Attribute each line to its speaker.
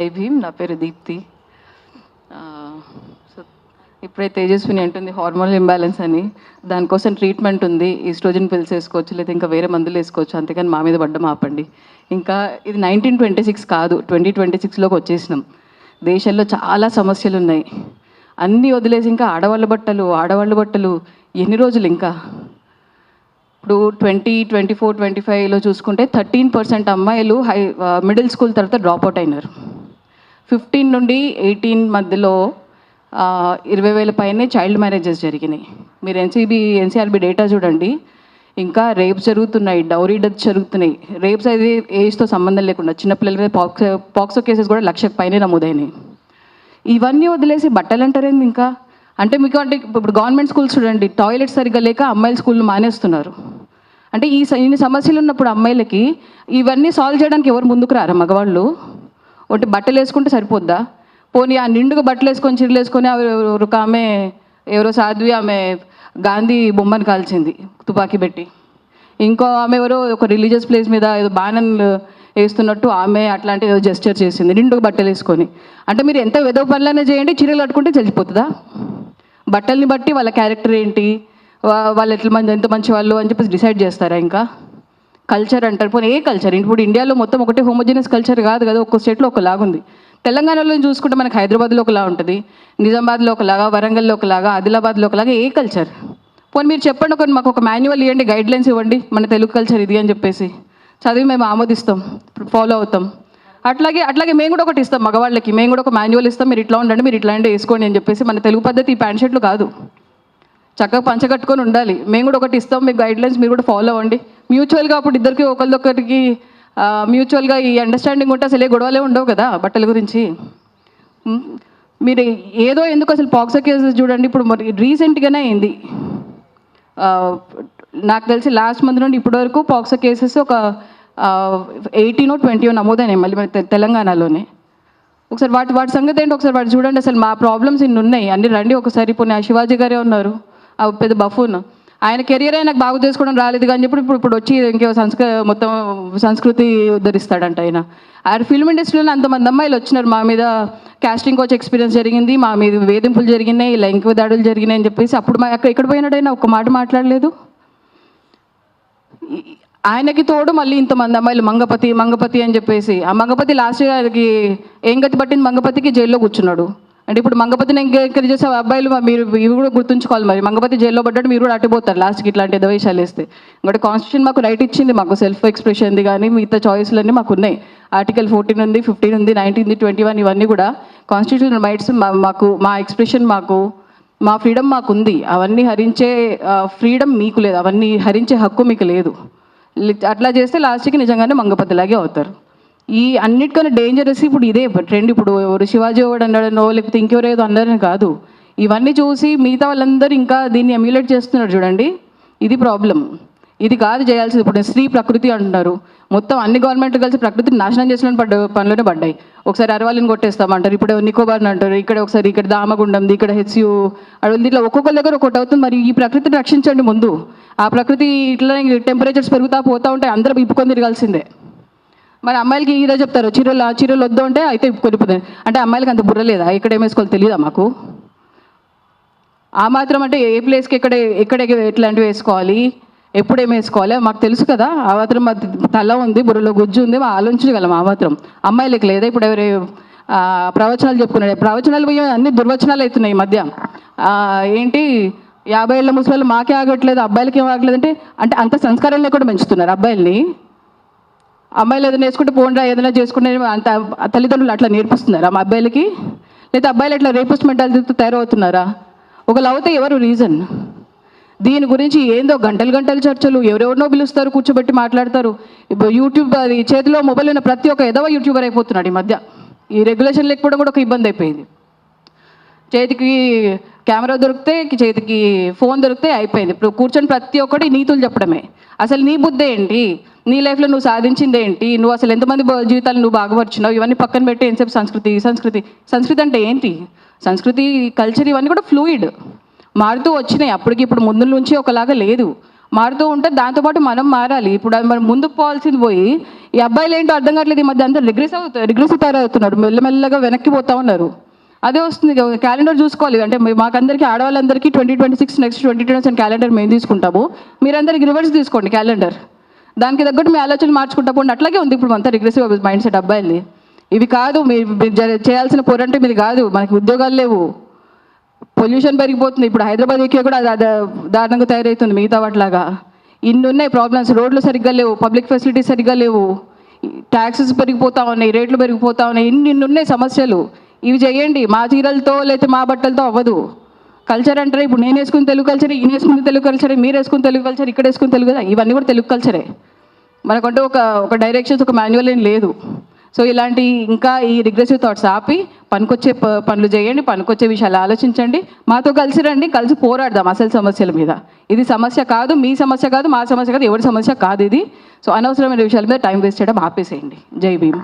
Speaker 1: జై భీమ్. నా పేరు దీప్తి. సో ఇప్పుడే తేజస్విని అంటుంది హార్మోనల్ ఇంబ్యాలెన్స్ అని. దానికోసం ట్రీట్మెంట్ ఉంది. ఈస్ట్రోజన్ పిల్స్ వేసుకోవచ్చు, లేదా ఇంకా వేరే మందులు వేసుకోవచ్చు. అంతేకాని మా మీద పడ్డం ఆపండి. ఇంకా ఇది 1926 కాదు, 2026లోకి వచ్చేసినాం. దేశంలో చాలా సమస్యలు ఉన్నాయి. అన్నీ వదిలేసి ఇంకా ఆడవాళ్ళ బట్టలు ఎన్ని రోజులు ఇంకా? ఇప్పుడు 2024, 25లో చూసుకుంటే 13% అమ్మాయిలు మిడిల్ స్కూల్ తర్వాత డ్రాప్అవుట్ అయినారు. 15 నుండి 18 మధ్యలో 20,000 పైనే చైల్డ్ మ్యారేజెస్ జరిగినాయి. మీరు ఎన్సీఆర్బీ డేటా చూడండి. ఇంకా రేప్స్ జరుగుతున్నాయి, డౌరీ డెత్స్ జరుగుతున్నాయి. రేప్స్ అయితే ఏజ్తో సంబంధం లేకుండా చిన్నపిల్లల మీద పాక్సో కేసెస్ కూడా 1,00,000 పైనే నమోదైనాయి. ఇవన్నీ వదిలేసి బట్టలు అంటారేంది ఇంకా? అంటే మీకు అంటే ఇప్పుడు గవర్నమెంట్ స్కూల్స్ చూడండి, టాయిలెట్స్ సరిగ్గా లేక అమ్మాయిల స్కూళ్ళు మానేస్తున్నారు. అంటే ఇన్ని సమస్యలు ఉన్నప్పుడు అమ్మాయిలకి ఇవన్నీ సాల్వ్ చేయడానికి ఎవరు ముందుకు రారా? మగవాళ్ళు ఒకటి బట్టలు వేసుకుంటే సరిపోద్దా? పోనీ ఆ నిండుగా బట్టలు వేసుకొని చీరలు వేసుకొని ఒక ఆమె ఎవరో సాధ్వి, ఆమె గాంధీ బొమ్మను కాల్చింది తుపాకీ పెట్టి. ఇంకో ఆమె ఎవరో ఒక రిలీజియస్ ప్లేస్ మీద ఏదో బాణన్లు వేస్తున్నట్టు ఆమె అట్లాంటి ఏదో జెస్చర్ చేసింది నిండుగా బట్టలు వేసుకొని. అంటే మీరు ఎంత ఏదో పనులనే చేయండి, చీరలు కట్టుకుంటే తెలిసిపోతుందా? బట్టల్ని బట్టి వాళ్ళ క్యారెక్టర్ ఏంటి, వాళ్ళు ఎంత మంచి వాళ్ళు అని చెప్పేసి డిసైడ్ చేస్తారా? ఇంకా కల్చర్ అంటారు. పోనీ ఏ కల్చర్? ఇప్పుడు ఇండియాలో మొత్తం ఒకటే హోమోజీనియస్ కల్చర్ కాదు కదా, ఒక్కో స్టేట్లో ఒకలాగా ఉంది. తెలంగాణలో చూసుకుంటే మనకు హైదరాబాద్లో ఒకలా ఉంటుంది, నిజామాబాద్లో ఒకలాగా, వరంగల్లో ఒకలాగా, ఆదిలాబాద్లో ఒకలాగా. ఏ కల్చర్? పోనీ మీరు చెప్పండి, మాకు ఒక మాన్యువల్ ఇవ్వండి, గైడ్లైన్స్ ఇవ్వండి, మన తెలుగు కల్చర్ ఇది అని చెప్పేసి చదివి మేము ఆమోదిస్తాం, ఫాలో అవుతాం. అట్లాగే మేము కూడా ఒకటి ఇస్తాం మగవాళ్ళకి, మేము కూడా ఒక మాన్యువల్ ఇస్తాం, మీరు ఇట్లా ఉండండి, మీరు ఇట్లాంటి వేసుకోండి అని చెప్పేసి. మన తెలుగు పద్ధతి ఈ ప్యాంట్ షర్ట్లు కాదు, చక్కగా పంచగట్టుకొని ఉండాలి. మేము కూడా ఒకటి ఇస్తాం, మీకు గైడ్లైన్స్ మీరు కూడా ఫాలో అవ్వండి. మ్యూచువల్గా అప్పుడు ఇద్దరికి ఒకరికొకరికి మ్యూచువల్గా ఈ అండర్స్టాండింగ్ ఉంటే అసలు ఏ గొడవలే ఉండవు కదా బట్టల గురించి. మీరు ఏదో ఎందుకు అసలు పాక్సో కేసెస్ చూడండి. ఇప్పుడు మరి రీసెంట్గానే అయింది, నాకు తెలిసి లాస్ట్ మంత్ నుండి ఇప్పటి వరకు పాక్సో కేసెస్ ఒక 18 or 20 నమోదైనాయి మళ్ళీ మన తెలంగాణలోనే. ఒకసారి వాటి సంగతి ఏంటి ఒకసారి వాటి చూడండి. అసలు మా ప్రాబ్లమ్స్ ఇన్ని ఉన్నాయి, అన్ని రండి ఒకసారి. ఇప్పుడు నా శివాజీ గారే ఉన్నారు, ఆ పెద్ద బఫూన్. ఆయన కెరియర్ నాకు బాగు చేసుకోవడం రాలేదు కానీ చెప్పి ఇప్పుడు వచ్చి ఇంకో మొత్తం సంస్కృతి ఉద్ధరిస్తాడంట ఆయన. ఆ ఫిల్మ్ ఇండస్ట్రీలో అంతమంది అమ్మాయిలు వచ్చినారు, మా మీద కాస్టింగ్ కోచ్ ఎక్స్పీరియన్స్ జరిగింది, మా మీద వేధింపులు జరిగినాయి, లైంగిక దాడులు జరిగినాయి అని చెప్పేసి. అప్పుడు ఎక్కడ పోయినాడైనా ఒక్క మాట మాట్లాడలేదు. ఆయనకి తోడు మళ్ళీ ఇంతమంది అమ్మాయిలు మంగపతి అని చెప్పేసి. ఆ మంగపతి లాస్ట్ గారికి ఏం గతి పట్టింది? మంగపతికి జైల్లో కూర్చున్నాడు. అంటే ఇప్పుడు మంగపతిని ఎంకరేజ్ చేసే అబ్బాయిలు మీరు ఇవి కూడా గుర్తుంచుకోవాలి. మరి మంగపతి జైల్లో పడ్డాడు, మీరు కూడా అట్టిపోతారు లాస్ట్కి ఇట్లాంటి ఎదవేషాలు వేస్తే. ఇంకోటి కాన్స్టిట్యూషన్ మాకు రైట్ ఇచ్చింది, మాకు సెల్ఫ్ ఎక్స్ప్రెషన్ది కానీ మిగతా చాయిస్లన్నీ మాకు ఉన్నాయి. ఆర్టికల్ 14 ఉంది, 15 ఉంది, 19, 21 ఇవన్నీ కూడా కాన్స్టిట్యూషనల్ రైట్స్. మాకు మా ఎక్స్ప్రెషన్, మా ఫ్రీడమ్ మాకు ఉంది. అవన్నీ హరించే ఫ్రీడమ్ మీకు లేదు, అవన్నీ హరించే హక్కు మీకు లేదు. అట్లా చేస్తే లాస్ట్కి నిజంగానే మంగపతిలాగే అవుతారు. ఈ అన్నిటికన్నా డేంజరస్ ఇప్పుడు ఇదే ట్రెండ్. ఇప్పుడు ఎవరు శివాజీ ఎవడు అన్నాడనో లేకపోతే ఇంకెవరో ఏదో అన్నారని కాదు, ఇవన్నీ చూసి మిగతా వాళ్ళందరూ ఇంకా దీన్ని ఎమ్యులేట్ చేస్తున్నారు చూడండి. ఇది ప్రాబ్లం. ఇది కాదు చేయాల్సింది. ఇప్పుడు స్త్రీ ప్రకృతి అంటున్నారు, మొత్తం అన్ని గవర్నమెంట్లు కలిసి ప్రకృతిని నాశనం చేసిన పనులోనే పడ్డాయి. ఒకసారి అరవాలిని కొట్టేస్తామంటారు, ఇప్పుడు నికోబార్ని అంటారు, ఇక్కడ దామగుండంది, ఇక్కడ హెచ్యు అడవులు, ఇట్లా ఒక్కొక్కరి దగ్గర ఒకటి అవుతుంది. మరి ఈ ప్రకృతిని రక్షించండి ముందు. ఆ ప్రకృతి ఇట్లా టెంపరేచర్స్ పెరుగుతూ పోతూ ఉంటే అందరూ ఇప్పుకొని తిరగాల్సిందే. మరి అమ్మాయిలకి ఈరోజు చెప్తారు చీరలు వద్దు అంటే అయితే కొనిపోతుంది. అంటే అమ్మాయిలకి అంత బుర్ర లేదా? ఇక్కడ ఏం వేసుకోవాలి తెలియదా మాకు? ఆ మాత్రం అంటే ఏ ప్లేస్కి ఎక్కడ ఎట్లాంటివి వేసుకోవాలి, ఎప్పుడు ఏం వేసుకోవాలి మాకు తెలుసు కదా. ఆ మాత్రం మా తల ఉంది, బుర్రలో గుజ్జు ఉంది, మా ఆలోచించగలం. ఆ మాత్రం అమ్మాయిలకి లేదా? ఇప్పుడు ఎవరు ప్రవచనాలు చెప్పుకున్నాడు, ప్రవచనాలు పోయి అన్ని దుర్వచనాలు అవుతున్నాయి ఈ మధ్య. ఏంటి 50 ఏళ్ళ ముసలి మాకే ఆగట్లేదు, అబ్బాయిలకి ఏం ఆగట్లేదు అంటే అంత సంస్కారం లేకుండా పెంచుతున్నారు అబ్బాయిల్ని. అమ్మాయిలు ఏదైనా వేసుకుంటే పోండా ఏదైనా చేసుకుంటే అంత తల్లిదండ్రులు అట్లా నేర్పిస్తున్నారా మా అబ్బాయిలకి? లేదా అబ్బాయిలు అట్లా రేపిస్ట్ మెంటాలిటీతో తయారవుతున్నారా? ఒకళ్ళు అవుతే ఎవరు రీజన్? దీని గురించి ఏందో గంటలు చర్చలు, ఎవరెవరినో పిలుస్తారు, కూర్చోబెట్టి మాట్లాడతారు. ఇప్పుడు యూట్యూబ్ అది చేతిలో మొబైల్ ఉన్న ప్రతి ఒక్క ఎదవ యూట్యూబర్ అయిపోతున్నాడు ఈ మధ్య. ఈ రెగ్యులేషన్ లేకపోవడం కూడా ఒక ఇబ్బంది అయిపోయింది. చేతికి కెమెరా దొరికితే, చేతికి ఫోన్ దొరికితే అయిపోయింది. ఇప్పుడు కూర్చొని ప్రతి ఒక్కటి నీతులు చెప్పడమే. అసలు నీ బుద్ధి ఏంటి? నీ లైఫ్లో నువ్వు సాధించింది ఏంటి? నువ్వు అసలు ఎంతమంది జీవితాలు నువ్వు బాగుపరిచినావు? ఇవన్నీ పక్కన పెట్టి ఎంతసేపు సంస్కృతి అంటే ఏంటి? సంస్కృతి, కల్చర్ ఇవన్నీ కూడా ఫ్లూయిడ్, మారుతూ వచ్చినాయి. అప్పటికి ఇప్పుడు ముందు నుంచి ఒకలాగా లేదు. మారుతూ ఉంటే దాంతోపాటు మనం మారాలి. ఇప్పుడు అది మనం ముందుకు పోవాల్సింది పోయి ఈ అబ్బాయిలు ఏంటో అర్థం కావట్లేదు. ఈ మధ్య అందరూ రిగ్రెసివ్ తయారవుతున్నారు, మెల్లమెల్లగా వెనక్కి పోతా ఉన్నారు. అదే వస్తుంది. క్యాలెండర్ చూసుకోవాలి. అంటే మాకందరికీ ఆడవాళ్ళందరికీ 2026 నెక్స్ట్ 2027 క్యాలెండర్ మేము తీసుకుంటాము, మీరందరికి రివర్స్ తీసుకోండి క్యాలెండర్. దానికి తగ్గట్టు మీ ఆలోచనలు మార్చుకుంటా పోండి. అట్లాగే ఉంది ఇప్పుడు అంతా రిగ్రెసివ్ మైండ్ సెట్ అబ్బాయిల్ని. ఇవి కాదు మీరు చేయాల్సిన పోరంటే మీది కాదు. మనకి ఉద్యోగాలు లేవు, పొల్యూషన్ పెరిగిపోతుంది. ఇప్పుడు హైదరాబాద్ ఎక్కి కూడా దారుణంగా తయారవుతుంది మిగతా వాటిలాగా. ఇన్ని ఉన్నాయి ప్రాబ్లమ్స్. రోడ్లు సరిగ్గా లేవు, పబ్లిక్ ఫెసిలిటీస్ సరిగ్గా లేవు, ట్యాక్సెస్ పెరిగిపోతూ ఉన్నాయి, రేట్లు పెరిగిపోతూ ఉన్నాయి, ఇన్ని ఉన్నాయి సమస్యలు. ఇవి చేయండి. మా చీరలతో లేకపోతే మా బట్టలతో అవ్వదు. కల్చర్ అంటారు. ఇప్పుడు నేను వేసుకుని తెలుగు కల్చర్, ఈయన వేసుకుని తెలుగు కల్చరే, మీరు వేసుకుని తెలుగు కల్చర్, ఇక్కడ వేసుకుని తెలుగు, ఇవన్నీ కూడా తెలుగు కల్చరే. మనకంటూ ఒక డైరెక్షన్స్, ఒక మాన్యువల్ ఏం లేదు. సో ఇలాంటి ఇంకా ఈ రిగ్రెసివ్ థాట్స్ ఆపి పనికొచ్చే పనులు చేయండి, పనికొచ్చే విషయాలు ఆలోచించండి, మాతో కలిసి రండి, కలిసి పోరాడదాం అసలు సమస్యల మీద. ఇది సమస్య కాదు, మీ సమస్య కాదు, మా సమస్య కాదు, ఎవరి సమస్య కాదు ఇది. సో అనవసరమైన విషయాల మీద టైం వేస్ట్ చేయడం ఆపేసేయండి. జై భీమ్.